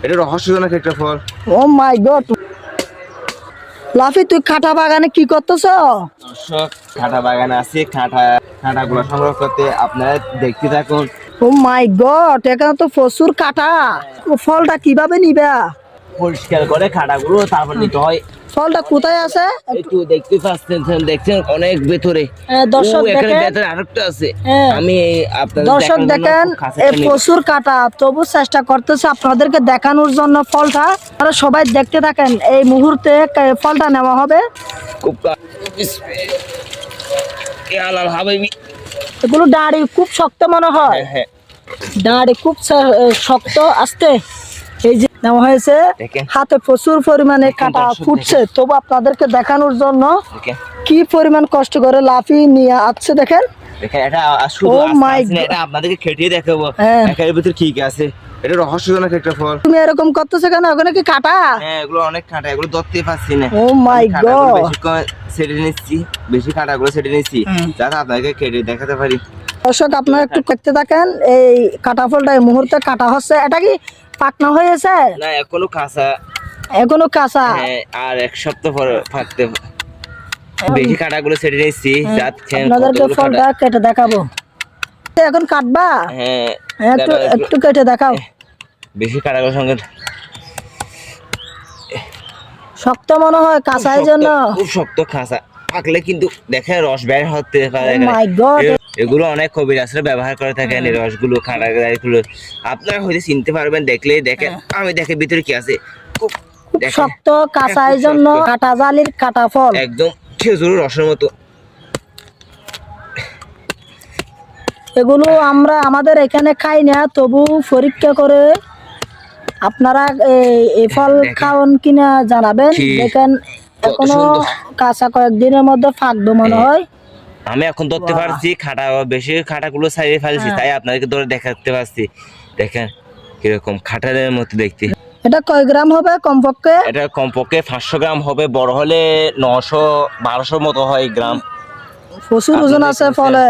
এটা রহস্যজনক একটা ফল। ও মাই গড, লাফি তুই কাঁটা বাগানে কি করতেছ? দর্শক, খাটা বাগানে আছে, খাটাগুলো সংগ্রহ করতে আপনারা দেখতে থাকুন। ও মাই গড, এখানে তো প্রচুর কাঁটা। ফলটা কিভাবে নিবা? পরিষ্কার করে খাটাগুলো তারপর নিতে হয়। ফলটা কোথায় আছে? একটু দেখতে পাচ্ছেন, দেখছেন অনেক ভেতরে। দর্শক এখানে দেখেন, ভেতরে আরেকটা আছে। হ্যাঁ। আমি আপনাদের দর্শক দেখানোর জন্য দেখেন, খুব কাছে এই নিয়ে প্রচুর কাঁটা, তবু চেষ্টা করতেছে আপনাদেরকে দেখানোর জন্য ফলটা। আপনারা সবাই দেখতে থাকেন, এই মুহূর্তে ফলটা নেওয়া হবে। খুব আল্লাহ হাবিবি। এগুলো দাঁড়ি খুব শক্ত মনে হয়। হ্যাঁ, দাঁড়ি খুব শক্ত। আস্তে এই যে নেওয়া হয়েছে, দেখেন। হাতে প্রচুর পরিমাণে কাঁটা দর্শক ফুটছে, তবু আপনাদেরকে দেখানোর জন্য দেখেন, কি পরিমাণ কষ্ট করে লাফি নিয়ে আসছে দেখেন। দেখেন এটা শুধু Oh my আসছে না, এটা আপনাদেরকে খেটিয়ে দেখাবো হ্যাঁ। একের ভিতর কি কি আছে। এটা রহস্যজনক একটা ফল। তুমি এরকম করতেছো কেন? ওখানে কি কাঁটা? হ্যাঁ, এগুলো অনেক খাটা, এগুলো ধরতেই পারছি না। ও মাই আমি খাটাগুলো গড, বেশিক্ষণ সেটে নিচ্ছি, বেশি খাটাগুলো সেটে নিচ্ছি যাতে আপনাকে কেটে দেখাতে পারি। দর্শক আপনারা একটু দেখতে থাকেন, এই কাঁটা ফলটা এই মুহূর্তে কাটা হচ্ছে। এটা কি পাকনা হয়েছে? না, এখনো কাঁচা। এখনো কাঁচা। হ্যাঁ, আর এক সপ্তাহ পরে ফাটতে। বেশি কাটাগুলো সেটে নিচ্ছি যাতে আপনাদেরকে ফলটা কেটে দেখাবো। এখন কাটবা? হ্যাঁ, একটু একটু কেটে দেখাও। বেশি কাটাগুলোর সঙ্গে শক্ত মনে হয়, কাঁচাই জন্য। খুব শক্ত কাঁচা, পাকলে কিন্তু দেখেন রস বের হতে পারে। Oh my God! এগুলো অনেক কবিরাজরা ব্যবহার করে থাকেন, এই রসগুলো, খাটাগুলো আপনারা হয়তো চিনতে পারবেন দেখলেই। দেখেন, আমি দেখে ভিতরে কি আছে। খুব খুব দেখেন, শক্ত, কাঁচাই জন্য কাঁটা জালির কাঁটা ফল। একদম খেজুর রসের মতো। এগুলো আমরা আমাদের এখানে খাই না, তবু পরীক্ষা করে আপনারা এই ফল খাওয়ান কিনা জানাবেন। দেখেন এখনো কাঁচা, কয়েকদিনের মধ্যে ফাঁকবে মনে হয়। আমি এখন ধরতে পারছি, বেশি খাটাগুলো ছাড়িয়ে ফেলছি, তাই আপনাদেরকে ধরে দেখাতে পারছি। দেখেন কিরকম খাটারের মতো দেখতে। এটা কয় গ্রাম হবে কমপক্ষে? এটা কমপক্ষে 500 গ্রাম হবে, বড় হলে 900-1200 মতো হয় গ্রাম। প্রচুর ওজন আছে ফলে।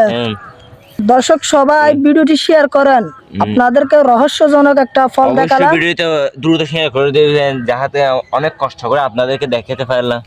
দর্শক সবাই ভিডিওটি শেয়ার করেন, আপনাদেরকে রহস্যজনক একটা ফল দেখালাম। ভিডিওতে দ্রুত শেয়ার করে দিবেন, যাতে অনেক কষ্ট করে আপনাদেরকে দেখাতে পারলাম।